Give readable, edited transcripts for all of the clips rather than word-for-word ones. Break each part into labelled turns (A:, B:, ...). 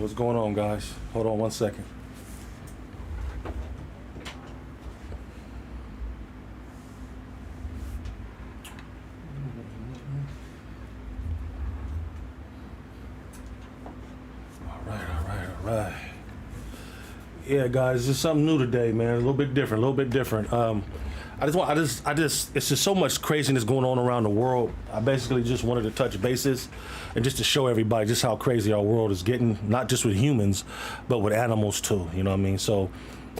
A: what's going on, guys? Hold on 1 second. All right. Yeah, guys, it's something new today, man. A little bit different. It's just so much craziness going on around the world. I basically just wanted to touch bases and just to show everybody just how crazy our world is getting, not just with humans, but with animals too, you know what I mean? So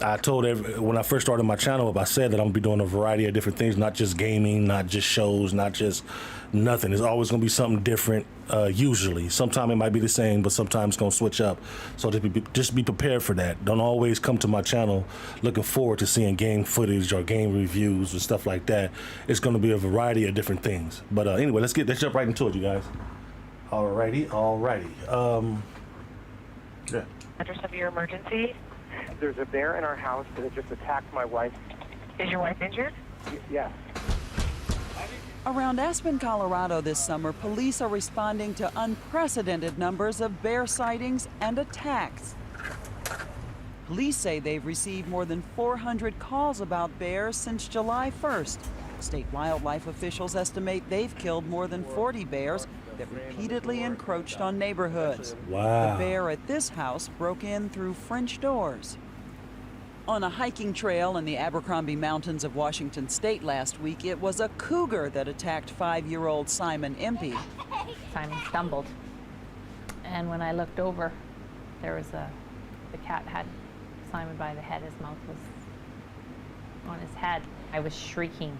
A: I told when I first started my channel up, I said that I'm gonna be doing a variety of different things, not just gaming, not just shows, not just nothing. There's always gonna be something different, usually. Sometimes it might be the same, but sometimes it's gonna switch up. So just be prepared for that. Don't always come to my channel looking forward to seeing game footage or game reviews or stuff like that. It's gonna be a variety of different things. But anyway, let's jump right into it, you guys. Alrighty. Yeah.
B: Address of your emergency?
C: There's a bear in our house that has just attacked my wife.
B: Is your wife injured?
C: Yes.
D: Around Aspen, Colorado this summer, police are responding to unprecedented numbers of bear sightings and attacks. Police say they've received more than 400 calls about bears since July 1st. State wildlife officials estimate they've killed more than 40 bears that repeatedly encroached on neighborhoods.
A: Wow.
D: The bear at this house broke in through French doors. On a hiking trail in the Abercrombie Mountains of Washington State last week, it was a cougar that attacked 5-year-old Simon Impey.
E: Simon stumbled, and when I looked over, there was the cat had Simon by the head. His mouth was on his head. I was shrieking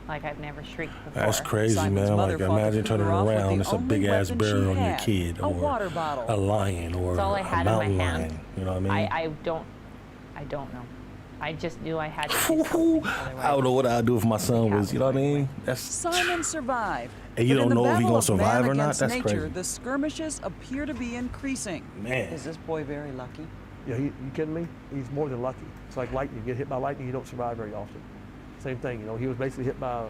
E: like I've never shrieked before.
A: That's crazy,
D: Simon's
A: man.
D: mother
A: Like,
D: fought
A: imagine
D: the
A: turning
D: cougar off with
A: around,
D: the
A: it's a
D: only
A: big ass
D: weapon
A: bear
D: she
A: on your
D: had,
A: kid,
D: a
A: or
D: water bottle.
A: a lion, or
E: That's all I
A: a
E: had in my
A: mountain
E: hand.
A: lion. You know what I mean?
E: I don't know. I just knew I had to do something.
A: I don't know what I'd do if my son was, you know what I mean? That's
D: Simon survived.
A: And you
D: But in
A: don't
D: the
A: know if he
D: battle
A: gonna
D: of
A: survive
D: man
A: or not?
D: against
A: That's
D: nature,
A: crazy.
D: The skirmishes appear to be increasing.
A: Man.
D: Is this boy very lucky?
F: Yeah, you kidding me? He's more than lucky. It's like lightning. You get hit by lightning, you don't survive very often. Same thing, you know, he was basically hit by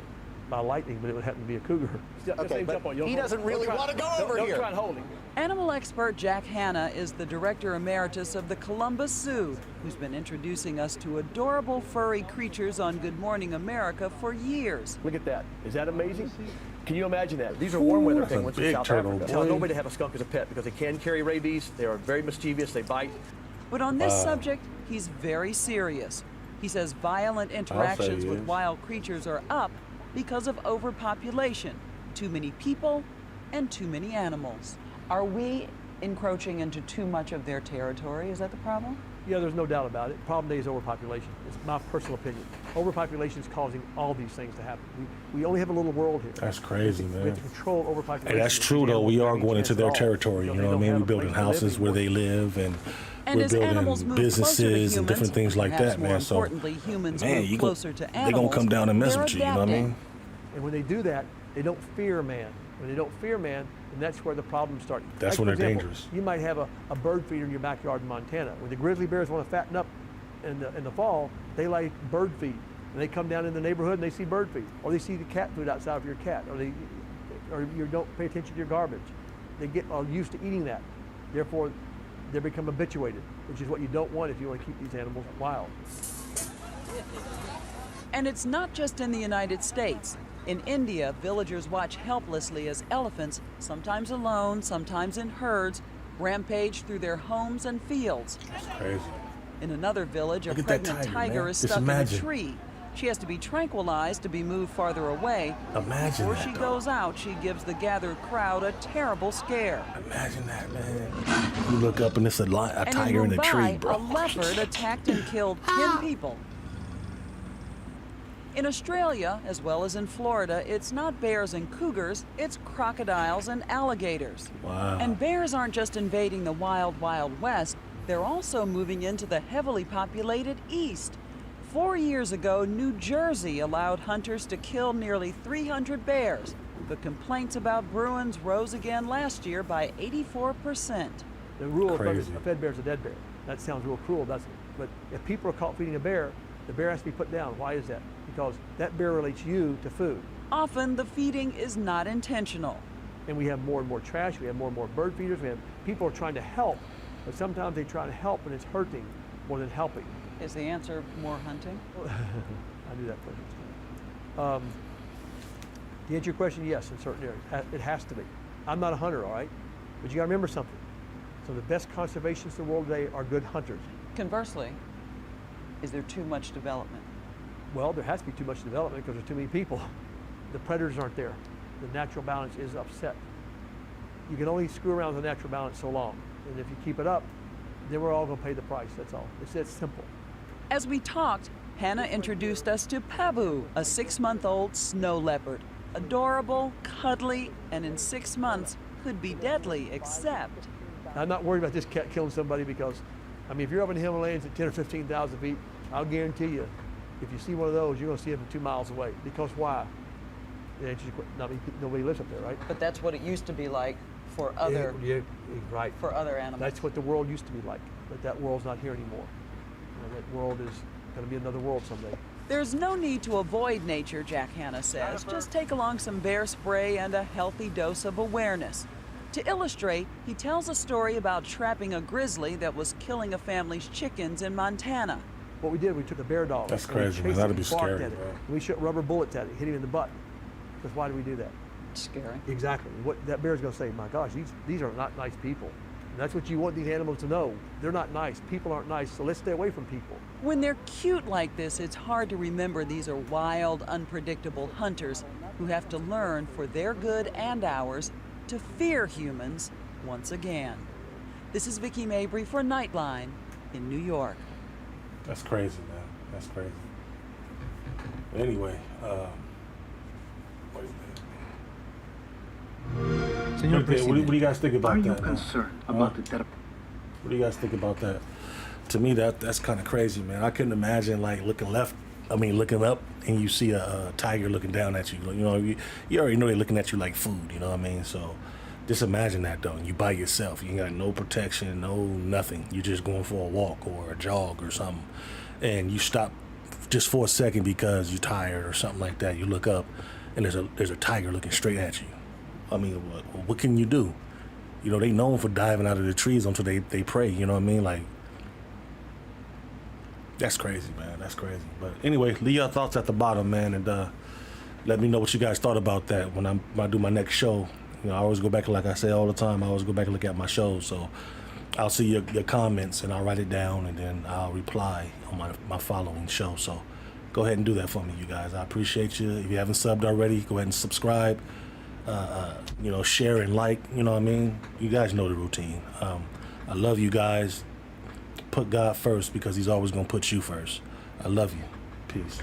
F: lightning, but it would happen to be a cougar.
G: Okay, but he doesn't really want to go over here.
F: Don't try and hold him.
D: Animal expert Jack Hanna is the director emeritus of the Columbus Zoo, who's been introducing us to adorable furry creatures on Good Morning America for years.
G: Look at that. Is that amazing? Can you imagine that? These are warm weather
A: that's a
G: penguins in
A: big
G: South
A: turtle,
G: Africa.
A: boy.
G: Tell nobody to have a skunk as a pet because they can carry rabies. They are very mischievous. They bite.
D: But on this subject, he's very serious. He says violent interactions
A: he
D: with
A: is.
D: wild creatures are up because of overpopulation, too many people, and too many animals. Are we encroaching into too much of their territory? Is that the problem?
F: Yeah, there's no doubt about it. Problem today is overpopulation. It's my personal opinion. Overpopulation is causing all these things to happen. We only have a little world here.
A: That's crazy,
F: We
A: man.
F: have to control overpopulation.
A: Hey, that's true though. We are going into their territory. You know what I mean? We're building houses where they live, and
D: And
A: we're
D: as animals
A: building
D: move closer to
A: businesses and
D: humans,
A: different things like
D: perhaps
A: that,
D: more
A: man. So,
D: importantly, humans
A: man,
D: move
A: you
D: closer to
A: they gonna
D: animals.
A: come down and mess
D: they're
A: with you. You know what I
D: adapting.
A: mean?
F: And when they do that, they don't fear man. When they don't fear man, then that's where the problems start.
A: That's
F: Like,
A: when
F: for
A: they're
F: example,
A: dangerous.
F: You might have a bird feeder in your backyard in Montana. When the grizzly bears want to fatten up in the fall, they like bird feed. And they come down in the neighborhood and they see bird feed. Or they see the cat food outside of your cat. Or you don't pay attention to your garbage. They get used to eating that. Therefore, they become habituated, which is what you don't want if you want to keep these animals wild.
D: And it's not just in the United States. In India, villagers watch helplessly as elephants, sometimes alone, sometimes in herds, rampage through their homes and fields.
A: Crazy.
D: In another village, a
A: Look at that
D: pregnant
A: tiger,
D: tiger
A: man.
D: is
A: Just
D: stuck in a
A: imagine.
D: tree. She has to be tranquilized to be moved farther away.
A: Imagine
D: Before
A: that,
D: she
A: though.
D: goes out, she gives the gathered crowd a terrible scare.
A: Imagine that, man. You look up and it's a
D: And
A: tiger in
D: in
A: a tree,
D: Mumbai,
A: bro.
D: a leopard attacked and killed 10 people. In Australia, as well as in Florida, it's not bears and cougars, it's crocodiles and alligators.
A: Wow.
D: And bears aren't just invading the wild, wild west, they're also moving into the heavily populated east. 4 years ago, New Jersey allowed hunters to kill nearly 300 bears, but complaints about Bruins rose again last year by 84%.
F: The rule of
A: Crazy.
F: a fed bear is a dead bear. That sounds real cruel, doesn't it? But if people are caught feeding a bear, the bear has to be put down. Why is that? Because that bear relates you to food.
D: Often the feeding is not intentional.
F: And we have more and more trash, we have more and more bird feeders, we have people are trying to help But sometimes they try to help and it's hurting more than helping.
D: Is the answer more hunting?
F: I knew that question was coming. To answer your question, yes, in certain areas. It has to be. I'm not a hunter, all right? But you gotta remember something. So the best conservationists in the world today are good hunters.
D: Conversely, is there too much development?
F: Well, there has to be too much development because there's too many people. The predators aren't there. The natural balance is upset. You can only screw around with the natural balance so long. And if you keep it up, then we're all gonna pay the price, that's all. It's that simple.
D: As we talked, Hannah introduced us to Pabu, a 6-month-old snow leopard. Adorable, cuddly, and in 6 months could be deadly, except
F: I'm not worried about this cat killing somebody because, I mean, if you're up in the Himalayas at 10 or 15,000 feet, I'll guarantee you, if you see one of those, you're gonna see them 2 miles away. Because why? Nobody lives up there, right?
D: but that's what it used to be like for
F: Yeah, right.
D: for other animals.
F: That's what the world used to be like, but that world's not here anymore. You know, that world is gonna be another world someday.
D: There's no need to avoid nature, Jack Hanna says. Just take along some bear spray and a healthy dose of awareness. To illustrate, he tells a story about trapping a grizzly that was killing a family's chickens in Montana.
F: What we did, we took a bear dog.
A: That's
F: and we
A: crazy, man.
F: chased it
A: That'd
F: and
A: be
F: barked
A: scary,
F: at it.
A: bro.
F: And we shot rubber bullets at it, hit him in the butt. Because why do we do that?
D: Scary.
F: Exactly. What that bear's gonna say, my gosh, these are not nice people. And that's what you want these animals to know. They're not nice. People aren't nice, so let's stay away from people.
D: When they're cute like this, it's hard to remember these are wild, unpredictable hunters who have to learn, for their good and ours, to fear humans once again. This is Vicki Mabry for Nightline in New York.
A: That's crazy, man. That's crazy. But anyway, wait a minute.
H: Señor
A: What do you guys think
H: are
A: about
H: you
A: that? man?
H: concerned about the death?
A: What do you guys think about that? To me, that's kind of crazy, man. I couldn't imagine like looking up, and you see a tiger looking down at you. You know, you already know they're looking at you like food. You know what I mean? So just imagine that though. You by yourself. You ain't got no protection, no nothing. You're just going for a walk or a jog or something, and you stop just for a second because you're tired or something like that. You look up, and there's a tiger looking straight at you. I mean, what can you do? You know, they known for diving out of the trees until they prey. You know what I mean? Like, that's crazy, man. That's crazy. But anyway, leave your thoughts at the bottom, man, and let me know what you guys thought about that when I do my next show. You know, I always go back, like I say all the time, I always go back and look at my shows. So I'll see your comments, and I'll write it down, and then I'll reply on my following show. So go ahead and do that for me, you guys. I appreciate you. If you haven't subbed already, go ahead and subscribe. You know, share and like, you know what I mean? You guys know the routine. I love you guys. Put God first because he's always going to put you first. I love you. Peace.